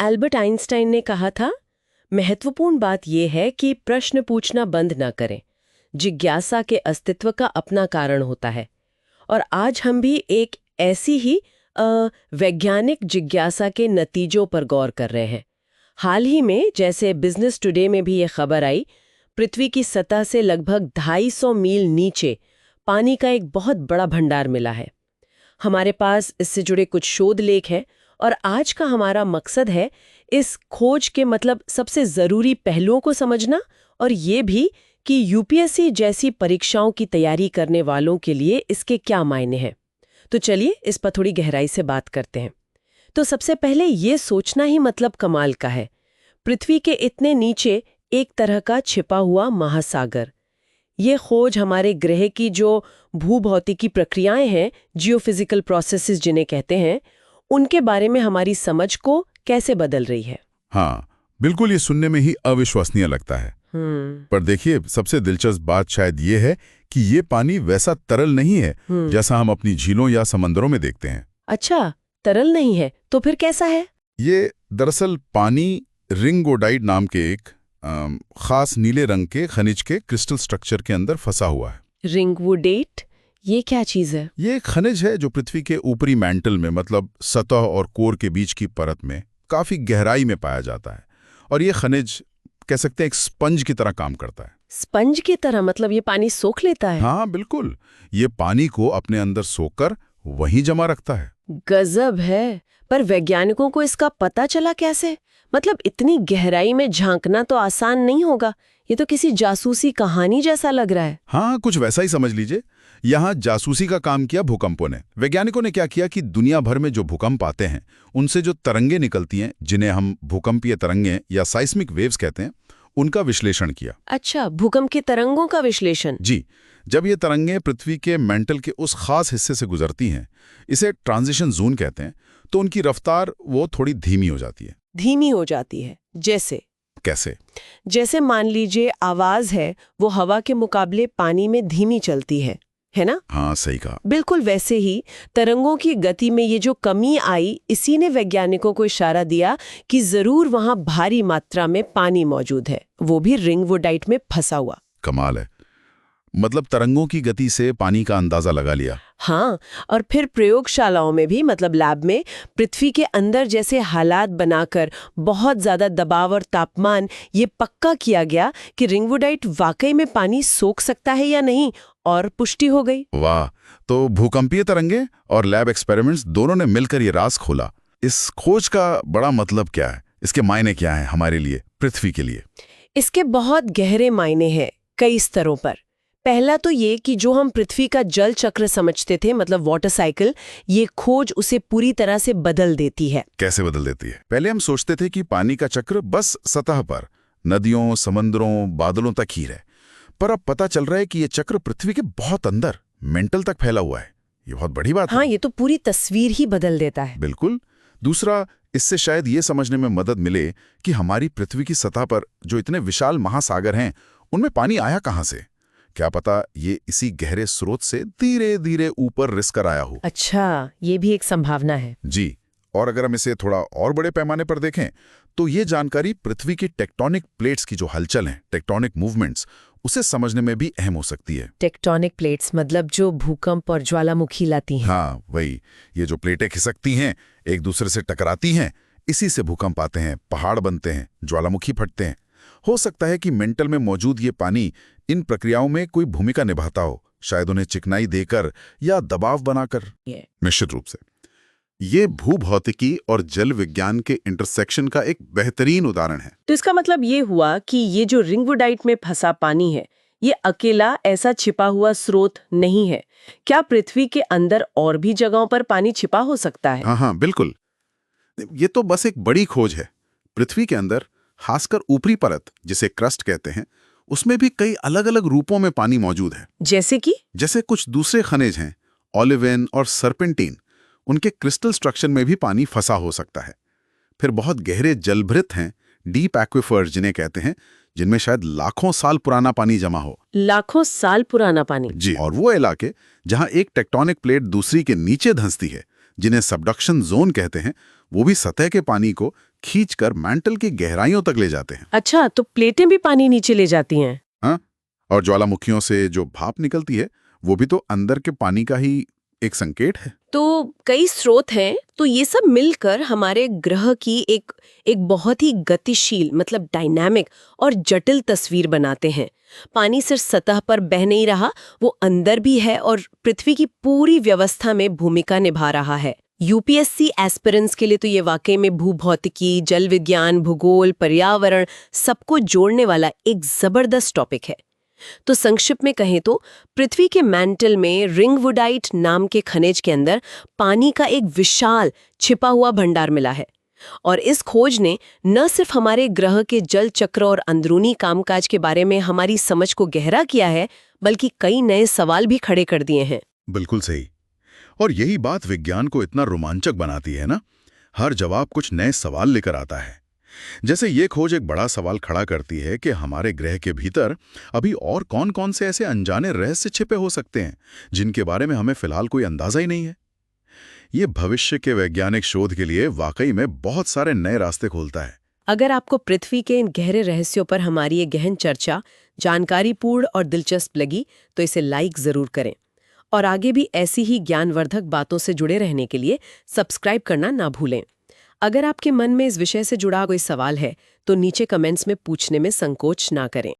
Albert Einstein ने कहा था, महत्वपूर्ण बात यह है कि प्रश्न पूछना बंद ना करें। जिज्ञासा के अस्तित्व का अपना कारण होता है। और आज हम भी एक ऐसी ही वैज्ञानिक जिज्ञासा के नतीजों पर गौर कर रहे हैं। हाल ही में जैसे बिजनेस टुडे में भी ये खबर आई, पृथ्वी की सतह से लगभग 250 मील नीचे पानी का एक बहुत बड़ा भंडार मिला है। हमारे पास इससे जुड़े कुछ शोध लेख हैं और आज का हमारा मकसद है इस खोज के सबसे ज़रूरी पहलुओं को समझना और ये भी कि यूपीएससी जैसी परीक्षाओं की तैयारी करने वालों के लिए इसके क्या मायने हैं। तो चलिए इस पर थोड़ी गहराई से बात करते हैं। तो सबसे पहले ये सोचना ही कमाल का है। पृथ्वी के इतने नीचे एक तरह का छिपा हुआ महासागर। ये खोज हमारे ग्रह की जो भूभौतिकी प्रक्रियाएं हैं, जियोफिजिकल प्रोसेसेस जिन्हें कहते हैं, उनके बारे में हमारी समझ को कैसे बदल रही है। हाँ, बिल्कुल, ये सुनने में ही अविश्वसनीय लगता है। पर देखिए, सबसे दिलचस्प बात शायद ये है कि ये पानी वैसा तरल नहीं है जैसा हम अपनी झीलों या समंदरों में देखते हैं। अच्छा, तरल नहीं है, तो फिर कैसा है? ये दरअसल पानी रिंगोडाइट नाम के एक खास नीले रंग के खनिज के क्रिस्टल स्ट्रक्चर के अंदर फंसा हुआ है। रिंगवुडेट, ये क्या चीज है? ये एक खनिज है जो पृथ्वी के ऊपरी मैंटल में, सतह और कोर के बीच की परत में काफी गहराई में पाया जाता है। और ये खनिज कह सकते हैं एक स्पंज की तरह काम करता है। स्पंज की तरह? ये पानी सोख लेता है? हाँ बिल्कुल, ये पानी को अपने अंदर सोखकर वहीं जमा रखता है। गजब है। पर वैज्ञानिकों को इसका पता चला कैसे? इतनी गहराई में झांकना तो आसान नहीं होगा। ये तो किसी जासूसी कहानी जैसा लग रहा है। हाँ, कुछ वैसा ही समझ लीजिए। यहाँ जासूसी का काम किया भूकंपों ने। वैज्ञानिकों ने क्या किया कि दुनिया भर में जो भूकंप आते हैं उनसे जो तरंगे निकलती हैं, जिन्हें हम भूकंपीय तरंगें या साइस्मिक वेव्स कहते हैं, उनका विश्लेषण किया। अच्छा, भूकंप के तरंगों का विश्लेषण? जी। जब ये तरंगें पृथ्वी के मेंटल के उस खास हिस्से से गुजरती हैं, इसे ट्रांजिशन जोन कहते हैं, तो उनकी रफ्तार वो थोड़ी धीमी हो जाती है। धीमी हो जाती है? जैसे? कैसे? जैसे मान लीजिए आवाज है, वो हवा के मुकाबले पानी में धीमी चलती है ना? हाँ, सही कहा। बिल्कुल वैसे ही तरंगों की गति में ये जो कमी आई, इसी ने वैज्ञानिकों को इशारा दिया कि जरूर वहां भारी मात्रा में पानी मौजूद है, वो भी रिंगवुडाइट में फंसा हुआ। कमाल है। तरंगों की गति से पानी का अंदाजा लगा लिया। हाँ, और फिर प्रयोगशालाओं में भी लैब में पृथ्वी के अंदर जैसे हालात बनाकर बहुत ज्यादा दबाव और तापमान ये पक्का किया गया कि रिंगवुडाइट वाकई में पानी सोख सकता है या नहीं, और पुष्टि हो गई। वाह! तो भूकंपीय तरंगे और लैब एक्सपेरिमेंट्स दोनों ने मिलकर ये राज खोला। इस खोज का बड़ा मतलब क्या है? इसके मायने क्या हैं हमारे लिए, पृथ्वी के लिए? इसके बहुत गहरे मायने हैं कई स्तरों पर। पहला तो ये कि जो हम पृथ्वी का जल चक्र समझते थे, वाटर साइकिल, ये खोज उसे पूरी तरह से बदल देती है। कैसे बदल देती है? पहले हम सोचते थे कि पानी का चक्र बस सतह पर, नदियों, समंदरों, बादलों तक ही है। पर अब पता चल रहा है कि ये चक्र पृथ्वी के बहुत अंदर, मेंटल तक फैला हुआ है। ये बहुत बड़ी बात है। हाँ, ये तो पूरी तस्वीर ही बदल देता है। बिल्कुल। दूसरा, इससे शायद ये समझने में मदद मिले कि हमारी पृथ्वी की सतह पर जो इतने विशाल महासागर हैं, उनमें पानी आया कहाँ से? क्या पता ये इसी गहरे स्रोत से धीरे धीरे ऊपर रिस कर आया हो। अच्छा, ये भी एक संभावना है। जी। और अगर हम इसे थोड़ा और बड़े पैमाने पर देखें, तो ये जानकारी पृथ्वी की टेक्टोनिक प्लेट्स की जो हलचल है, टेक्टोनिक मूवमेंट्स, उसे समझने में भी अहम हो सकती है। टेक्टोनिक प्लेट्स जो भूकंप और ज्वालामुखी लाती हैं। हाँ, वही। ये जो प्लेटें खिसकती हैं, एक दूसरे से टकराती हैं, इसी से भूकंप आते हैं, पहाड़ बनते हैं, ज्वालामुखी फटते हैं। हो सकता है कि मेंटल में मौजूद ये पानी इन प्रक्रियाओं में कोई भूमिका निभाता हो, शायद उन्हें चिकनाई देकर या दबाव बनाकर। निश्चित रूप से ये भूभौतिकी और जल विज्ञान के इंटरसेक्शन का एक बेहतरीन उदाहरण है। तो इसका ये हुआ कि ये जो रिंगवुडाइट में फंसा पानी है, ये अकेला ऐसा छिपा हुआ स्रोत नहीं है। क्या पृथ्वी के अंदर और भी जगहों पर पानी छिपा हो सकता है? हाँ, बिल्कुल। ये तो बस एक बड़ी खोज है। पृथ्वी के अंदर, खासकर ऊपरी परत, जिसे क्रस्ट कहते हैं, उसमें भी कई अलग अलग रूपों में पानी मौजूद है। जैसे कुछ दूसरे खनिज हैं, ओलिवेन और सर्पेंटीन, उनके क्रिस्टल स्ट्रक्चर में भी पानी फंसा हो सकता है। फिर बहुत गहरे जलभृत हैं, डीप एक्विफर्स जिन्हें कहते हैं, जिनमें शायद लाखों साल पुराना पानी जमा हो। लाखों साल पुराना पानी? जी। और वो इलाके जहां एक टेक्टोनिक प्लेट दूसरी के नीचे धंसती है, जिन्हें सबडक्शन जोन कहते हैं, वो भी सतह के पानी को खींचकर मैंटल की गहराइयों तक ले जाते हैं। अच्छा, तो प्लेटें भी पानी नीचे ले जाती हैं। हाँ, और ज्वालामुखियों से जो भाप निकलती है वो भी तो अंदर के पानी का ही एक संकेत है। तो कई स्रोत हैं, तो ये सब मिलकर हमारे ग्रह की एक बहुत ही गतिशील, मतलब डायनामिक और जटिल तस्वीर बनाते हैं। पानी सिर्फ सतह पर बह नहीं रहा, वो अंदर भी है और पृथ्वी की पूरी व्यवस्था में भूमिका निभा रहा है। यूपीएससी एस्पिरेंट्स के लिए तो ये वाकई में भूभौतिकी, जल विज्ञान, भूगोल, पर्यावरण सबको जोड़ने वाला एक जबरदस्त टॉपिक है। तो संक्षिप्त में कहें तो पृथ्वी के मैंटल में रिंगवुडाइट नाम के खनिज के अंदर पानी का एक विशाल छिपा हुआ भंडार मिला है। और इस खोज ने न सिर्फ हमारे ग्रह के जल चक्र और अंदरूनी कामकाज के बारे में हमारी समझ को गहरा किया है, बल्कि कई नए सवाल भी खड़े कर दिए हैं। बिल्कुल सही। और यही बात विज्ञान को इतना रोमांचक बनाती है ना, हर जवाब कुछ नए सवाल लेकर आता है। जैसे ये खोज एक बड़ा सवाल खड़ा करती है कि हमारे ग्रह के भीतर अभी और कौन-कौन से ऐसे अनजाने रहस्य छिपे हो सकते हैं जिनके बारे में हमें फिलहाल कोई अंदाजा ही नहीं है। ये भविष्य के वैज्ञानिक शोध के लिए वाकई में बहुत सारे नए रास्ते खोलता है। अगर आपको पृथ्वी के इन गहरे रहस्यों पर हमारी ये गहन चर्चा जानकारीपूर्ण और दिलचस्प लगी तो इसे लाइक जरूर करें, और आगे भी ऐसी ही ज्ञानवर्धक बातों से जुड़े रहने के लिए सब्सक्राइब करना ना भूलें। अगर आपके मन में इस विषय से जुड़ा कोई सवाल है तो नीचे कमेंट्स में पूछने में संकोच ना करें।